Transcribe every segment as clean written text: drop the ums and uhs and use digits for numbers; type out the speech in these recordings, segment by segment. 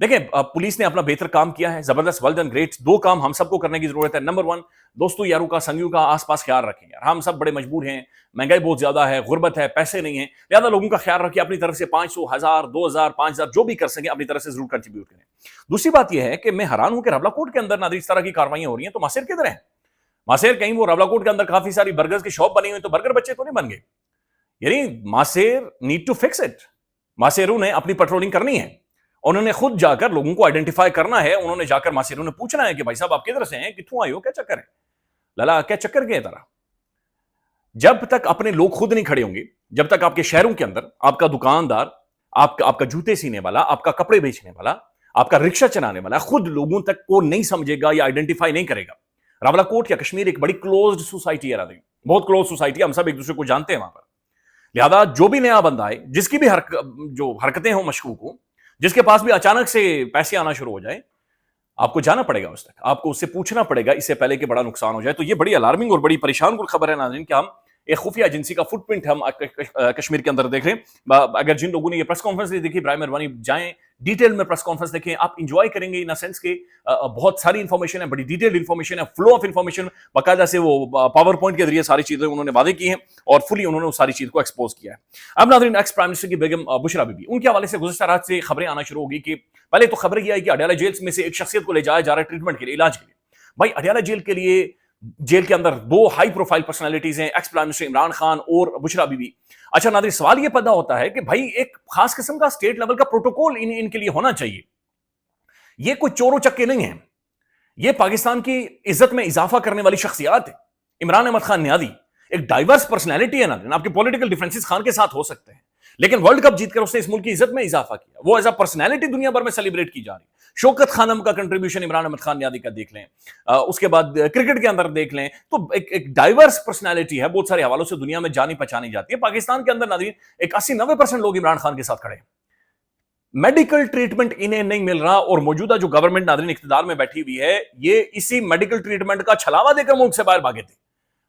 دیکھیں پولیس نے اپنا بہتر کام کیا ہے, زبردست, ویل ڈن, گریٹ. دو کام ہم سب کو کرنے کی ضرورت ہے. نمبر ون, دوستوں یاروں کا, سنگیوں کا آس پاس خیال رکھیں یار. ہم سب بڑے مجبور ہیں, مہنگائی بہت زیادہ ہے, غربت ہے, پیسے نہیں ہیں, لہٰذا لوگوں کا خیال رکھیں. اپنی طرف سے 500, 1000, 2000, 5000 جو بھی کر سکیں اپنی طرف سے ضرور کنٹریبیوٹ کریں. دوسری بات یہ ہے کہ میں حیران ہوں کہ راولا کوٹ کے اندر نادر اس طرح کی کاروائیاں ہو رہی ہیں تو ماسیر کدھر ہیں؟ ماسیر کہیں وہ راولا کوٹ کے اندر کافی ساری برگرز کی شاپ بنی ہوئی تو برگر بچے تو نہیں بن گئے. یعنی ماسیر نیڈ ٹو فکس اٹ. ماسیروں نے اپنی پیٹرولنگ کرنی ہے, انہوں نے خود جا کر لوگوں کو آئیڈینٹیفائی کرنا ہے. انہوں نے جا کر ماسیروں نے پوچھنا ہے کہ بھائی صاحب آپ کدھر سے ہیں, کتوں آئے ہو, کیا چکر ہے لالا, کیا چکر کے طرح. جب تک اپنے لوگ خود نہیں کھڑے ہوں گے, جب تک آپ کے شہروں کے اندر آپ کا دکاندار, آپ کا جوتے سینے والا, آپ کا کپڑے بیچنے والا, آپ کا رکشہ چلانے والا خود لوگوں تک کو نہیں سمجھے گا یا آئیڈینٹیفائی نہیں کرے گا. راولا کوٹ یا کشمیر ایک بڑی کلوزڈ سوسائٹی ہے, بہت کلوز سوسائٹی, ہم سب ایک دوسرے کو جانتے ہیں وہاں پر. لہذا جو بھی نیا بندہ ہے, جس کی بھی جو حرکتیں ہوں مشکوک ہوں, جس کے پاس بھی اچانک سے پیسے آنا شروع ہو جائے, آپ کو جانا پڑے گا اس تک, آپ کو اس سے پوچھنا پڑے گا اس سے پہلے کہ بڑا نقصان ہو جائے. تو یہ بڑی الارمنگ اور بڑی پریشان کن خبر ہے ناظرین کہ ہم ایک خفیہ ایجنسی کا فٹ پرنٹ ہم کشمیر کے اندر دیکھ رہے ہیں. اگر جن لوگوں نے یہ پریس کانفرنس دیکھی, برائے مہربانی جائیں ڈیٹیل میں پریس کانفرنس دیکھیں, آپ انجوائے کریں گے ان سینس کہ بہت ساری انفارمیشن ہے, بڑی ڈیٹیل انفارمیشن ہے, فلو آف انفارمیشن, باقاعدہ سے وہ پاور پوائنٹ کے ذریعے ساری چیزیں انہوں نے وعدے کی ہیں اور فلی انہوں نے اس ساری چیز کو ایکسپوز کیا ہے. اب ناظرین, ایکس پرائم منسٹر کی بیگم بشرا بی بی, ان کے حوالے سے گزشتہ رات سے خبریں آنا شروع ہوگی کہ پہلے تو خبر یہ آئی کہ اڈیالہ جیل میں سے ایک شخصیت کو لے جایا جا رہا ہے ٹریٹمنٹ کے لیے, علاج کے لیے. بھائی اڈیالہ جیل کے لیے, جیل کے اندر دو ہائی پروفائل پرسنالٹیز ہیں, ex prime minister Imran Khan اور بشرا بی بی. اچھا ناظرین, سوال یہ پیدا ہوتا ہے کہ بھائی ایک خاص قسم کا اسٹیٹ لیول کا پروٹوکول ان کے لیے ہونا چاہیے. یہ کوئی چورو چکے نہیں ہیں, یہ پاکستان کی عزت میں اضافہ کرنے والی شخصیات ہے. عمران احمد خان نیازی ایک ڈائیورس پرسنالٹی ہے ناظرین. آپ کے پولیٹیکل ڈیفرنسز خان کے ساتھ ہو سکتے ہیں, لیکن ورلڈ کپ جیت کر اس نے اس ملک کی عزت میں اضافہ کیا. وہ ایز اے پرسنالٹی دنیا بھر میں سیلیبریٹ کی جا رہی ہے. شوکت خانم کا کنٹریبیوشن عمران احمد خان نیازی کا دیکھ لیں, اس کے بعد کرکٹ کے اندر دیکھ لیں, تو ایک ڈائیورس پرسنالٹی ہے, بہت سارے حوالوں سے دنیا میں جانی پہچانی جاتی ہے. پاکستان کے اندر ناظرین ایک 80-90% لوگ عمران خان کے ساتھ کھڑے ہیں. میڈیکل ٹریٹمنٹ انہیں نہیں مل رہا, اور موجودہ جو گورنمنٹ ناظرین اقتدار میں بیٹھی ہوئی ہے, یہ اسی میڈیکل ٹریٹمنٹ کا چھلاوا دے کر ملک سے باہر بھاگے تھے.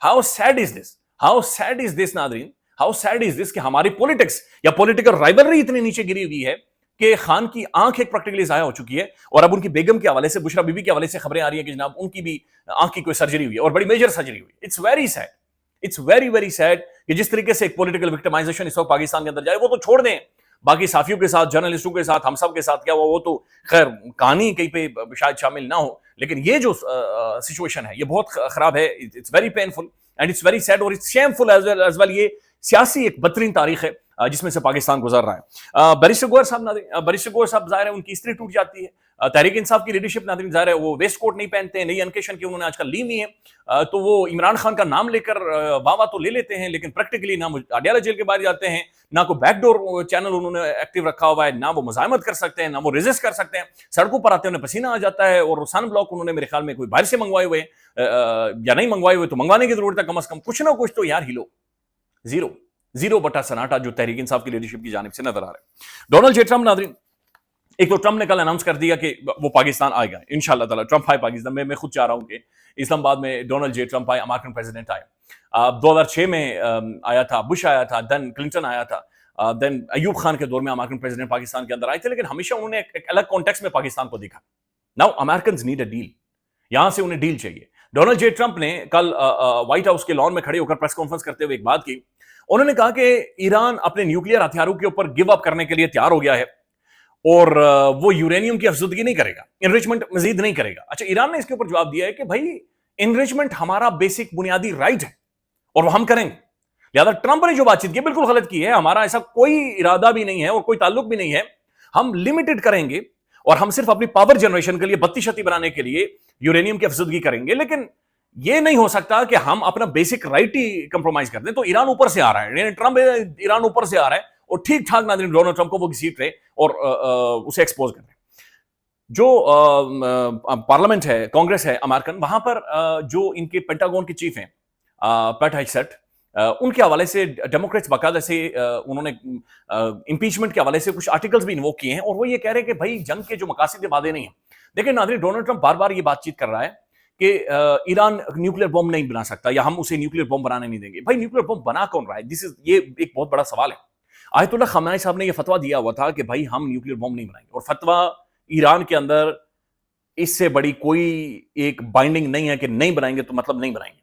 How sad is this, how sad is this ناظرین, ہاؤ سیڈ از دس کہ ہماری پولیٹکس یا پولیٹیکل رائبلری اتنی نیچے گری ہوئی ہے کہ خان کی آنکھ ایک پریکٹیکلی ضائع ہو چکی ہے. اور اب ان کی بیگم کے حوالے سے, بشرا بی بی کے حوالے سے خبریں آ رہی ہیں کہ جناب ان کی بھی آنکھ کی کوئی سرجری ہوئی ہے, اور بڑی میجر سرجری ہوئی. It's very sad, it's very very sad کہ جس طریقے سے ایک پولیٹیکل وکٹمائزیشن اس وقت پاکستان کے اندر جائے. وہ تو چھوڑ دیں, باقی صحافیوں کے ساتھ, جرنلسٹوں کے ساتھ, ہم سب کے ساتھ کیا ہوا وہ تو خیر کہانی کہیں پہ شاید شامل نہ ہو, لیکن یہ جو سچویشن ہے یہ بہت خراب ہے. It's very painful and it's very sad, اور اٹس شیمفل ایز ویل. یہ سیاسی ایک بدترین تاریخ ہے جس میں سے پاکستان گزر رہا ہے. بیرسٹر گوہر صاحب ظاہر ہے ان کی استری ٹوٹ جاتی ہے. تحریک انصاف کی لیڈرشپ ناظرین ظاہر ہے وہ ویسٹ کوٹ نہیں پہنتے ہیں, نئی انکیشن کی انہوں نے آج کل لی ہوئی ہے, تو وہ عمران خان کا نام لے کر واہ تو لے لیتے ہیں, لیکن پریکٹیکلی نہ اڈیالہ جیل کے باہر جاتے ہیں, نہ کوئی بیک ڈور چینل انہوں نے ایکٹیو رکھا ہوا ہے, نہ وہ مزاحمت کر سکتے ہیں, نہ وہ ریزسٹ کر سکتے ہیں. سڑکوں پر آتے انہیں پسینہ آ جاتا ہے, اور سن بلاک انہوں نے میرے خیال میں کوئی باہر سے منگوائے ہوئے یا نہیں منگوائے ہوئے, تو منگوانے کی ضرورت ہے کم از کم. کچھ نہ کچھ تو یار ہلو. زیرو بٹا سناٹا جو تحریک انصاف کی لیڈرشپ کی جانب سے نظر آ رہا ہے. ڈونلڈ جے ٹرمپ ناظرین, ایک تو ٹرمپ نے کل اناؤنس کر دیا کہ وہ پاکستان آئے گا انشاءاللہ تعالی. ٹرمپ آئے پاکستان میں خود چاہ رہا ہوں کہ اسلام آباد میں ڈونلڈ جے ٹرمپ آئے, امریکن پریزیڈنٹ آئے. 2006 میں آیا تھا, بش آیا تھا, دین کلنٹن آیا تھا, دین ایوب خان کے دور میں امریکن پریزیڈنٹ پاکستان کے اندر آئے تھے, لیکن ہمیشہ انہوں نے ایک الگ کانٹیکسٹ میں پاکستان کو دیکھا. Now Americans need a deal, یہاں سے انہیں ڈیل چاہیے. ڈونلڈ جے ٹرمپ نے کل وائٹ ہاؤس کے لان میں کھڑے ہو کر پریس کانفرنس کرتے ہوئے ایک بات کی. انہوں نے کہا کہ ایران اپنے نیوکلیئر ہتھیاروں کے اوپر گیو اپ کرنے کے لیے تیار ہو گیا ہے, اور وہ یورینیم کی افزودگی نہیں کرے گا, انریچمنٹ مزید نہیں کرے گا. اچھا, ایران نے اس کے اوپر جواب دیا ہے کہ بھائی انریچمنٹ ہمارا بیسک بنیادی رائٹ ہے اور وہ ہم کریں گے. لہٰذا ٹرمپ نے جو بات چیت کی بالکل غلط کی ہے. ہمارا ایسا کوئی ارادہ بھی نہیں ہے اور کوئی تعلق بھی نہیں ہے. ہم لمیٹڈ کریں گے, اور ہم صرف اپنی پاور جنریشن کے لیے بتی شتی بنانے کے لیے یورینیم کی افزودگی کریں گے, لیکن یہ نہیں ہو سکتا کہ ہم اپنا بیسک رائٹ ہی کمپرومائز کر دیں. تو ایران اوپر سے آ رہا ہے, ٹرمپ ایران اوپر سے آ رہا ہے, اور ٹھیک ٹھاک ناظرین ڈونلڈ ٹرمپ کو وہ گھسیٹ رہے اور اسے ایکسپوز کر رہے. جو پارلیمنٹ ہے, کانگریس ہے امریکن, وہاں پر جو ان کے پینٹاگون کے چیف ہیں پیٹ ہیگسیٹ, ان کے حوالے سے ڈیموکریٹس باقاعدہ سے انہوں نے امپیچمنٹ کے حوالے سے کچھ آرٹیکلز بھی انووک کیے ہیں, اور وہ یہ کہہ رہے ہیں کہ بھائی جنگ کے جو مقاصد وعدے نہیں ہیں. دیکھیں ناظرین, ڈونلڈ ٹرمپ بار بار یہ بات چیت کر رہا ہے کہ ایران نیوکلیر بم نہیں بنا سکتا, یا ہم اسے نیوکلیر بم بنانے نہیں دیں گے. بھائی نیوکلیر بم بنا کون رہا ہے؟ یہ ایک بہت بڑا سوال ہے. آیت اللہ خامنہ ای صاحب نے یہ فتویٰ دیا ہوا تھا کہ بھائی ہم نیوکلیر بم نہیں بنائیں گے, اور فتویٰ ایران کے اندر اس سے بڑی کوئی ایک بائنڈنگ نہیں ہے کہ نہیں بنائیں گے تو مطلب نہیں بنائیں گے.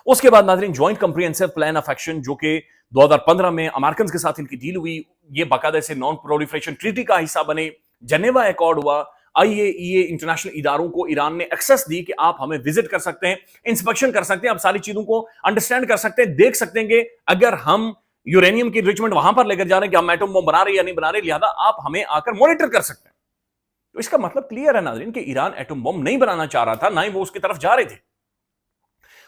اس کے بعد ناظرین joint comprehensive plan of action جو کہ 2015 میں امریکنز کے ساتھ ان کی ڈیل ہوئی, یہ باقاعدہ سے نان پرولیفریشن ٹریٹی کا حصہ بنے, جنیوا ایکارڈ ہوا, IAEA انٹرنیشنل اداروں کو ایران نے ایکسس دی کہ آپ ہمیں وزٹ کر سکتے ہیں, انسپیکشن کر سکتے ہیں, آپ ساری چیزوں کو انڈرسٹینڈ کر سکتے ہیں, دیکھ سکتے ہیں کہ اگر ہم یورینیم کی انریچمنٹ وہاں پر لے کر جا رہے ہیں کہ ہم ایٹم بم بنا رہے ہیں یا نہیں بنا رہے, لہذا آپ ہمیں آ کر مانیٹر کر سکتے ہیں. تو اس کا مطلب کلیئر ہے ناظرین کہ ایران ایٹم بم نہیں بنانا چاہ رہا تھا, نہ ہی وہ اس کی طرف جا رہے تھے.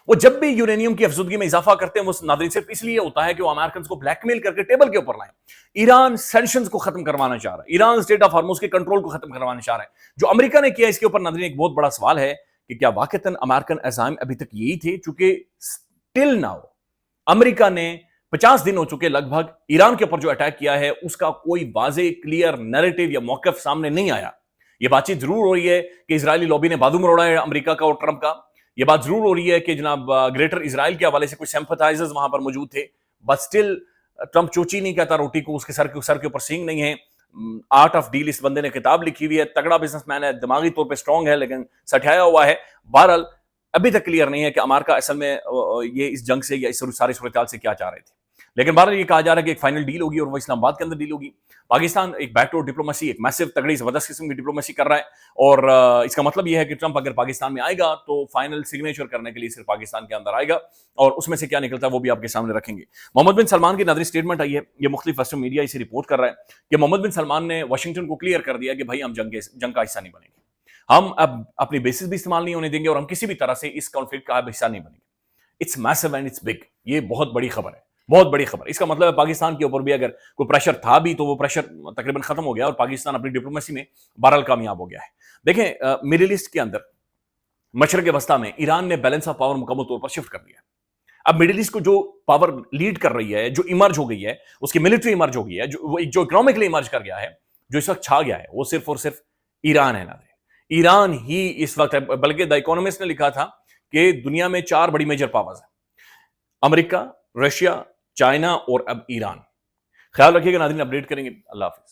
وہ جب بھی یورینیم کی افزودگی میں اضافہ کرتے ہیں وہ ناظرین صرف اس لیے ہوتا ہے کہ وہ امریکنز کو بلیک میل کر کے ٹیبل کے اوپر لائیں. ایران سینکشنز کو ختم کروانا چاہ رہا ہے, ایران اسٹریٹ آف ہارموز کے کنٹرول کو ختم کروانا چاہ رہا ہے. جو امریکہ نے کیا اس کے اوپر ناظرین ایک بہت بڑا سوال ہے کہ کیا واقعتاً امریکن عزائم ابھی تک یہی تھے, چونکہ سٹل ناؤ امریکہ نے 50 دن ہو چکے لگ بھگ ایران کے اوپر جو اٹیک کیا ہے اس کا کوئی واضح کلیئر نیریٹو یا موقف سامنے نہیں آیا. یہ بات چیت ضرور ہو رہی ہے کہ اسرائیلی لوبی نے بازو مروڑا ہے امریکہ کا اور ٹرمپ کا, یہ بات ضرور ہو رہی ہے کہ جناب گریٹر اسرائیل کے حوالے سے کچھ سمپتھائزرز وہاں پر موجود تھے, بٹ سٹل ٹرمپ چوچی نہیں کہتا روٹی کو, اس کے سر کے اوپر سینگ نہیں ہے. آرٹ آف ڈیل اس بندے نے کتاب لکھی ہوئی ہے, تگڑا بزنس مین ہے, دماغی طور پہ اسٹرانگ ہے لیکن سٹھایا ہوا ہے. بہرحال ابھی تک کلیئر نہیں ہے کہ امریکہ اصل میں یہ اس جنگ سے یا اس ساری صورتحال سے کیا چاہ رہے تھے. لیکن بہرحال یہ کہا جا رہا ہے کہ ایک فائنل ڈیل ہوگی اور وہ اسلام آباد کے اندر ڈیل ہوگی. پاکستان ایک بیک ڈور ڈپلومیسی, ایک میسو تگڑی زبردست قسم کی ڈپلومیسی کر رہا ہے, اور اس کا مطلب یہ ہے کہ ٹرمپ اگر پاکستان میں آئے گا تو فائنل سگنیچر کرنے کے لیے صرف پاکستان کے اندر آئے گا, اور اس میں سے کیا نکلتا ہے وہ بھی آپ کے سامنے رکھیں گے. محمد بن سلمان کی نظری سٹیٹمنٹ آئی ہے, یہ مختلف ویسٹرن میڈیا اسے رپورٹ کر رہا ہے کہ محمد بن سلمان نے واشنگٹن کو کلیئر کر دیا کہ بھائی ہم جنگ کا حصہ نہیں بنیں گے, ہم اب اپنی بیسز بھی استعمال نہیں ہونے دیں گے, اور ہم کسی بھی طرح سے اس کانفلکٹ کا حصہ نہیں بنیں گے. It's messy and it's big, یہ بہت بڑی خبر ہے, بہت بڑی خبر. اس کا مطلب ہے پاکستان کے اوپر بھی اگر کوئی پریشر تھا بھی تو وہ پریشر تقریباً ختم ہو گیا اور پاکستان اپنی ڈپلومیسی میں بہرحال کامیاب ہو گیا ہے. دیکھیں مڈل ایسٹ کے اندر مشرق وسطیٰ میں ایران نے بیلنس آف پاور مکمل طور پر شفٹ کر دیا. اب مڈل ایسٹ کو جو پاور لیڈ کر رہی ہے, جو ایمرج ہو گئی ہے, اس کی ملٹری ایمرج ہو گئی ہے, جو اکنامکلی ایمرج کر گیا ہے, جو اس وقت چھا گیا ہے, وہ صرف اور صرف ایران ہے. ایران ہی اس وقت ہے, بلکہ دا اکانومسٹ نے لکھا تھا کہ دنیا میں 4 بڑی میجر پاورز ہیں, امریکہ, رشیا, چائنا اور اب ایران. خیال رکھیے گا ناظرین, اپڈیٹ کریں گے. اللہ حافظ.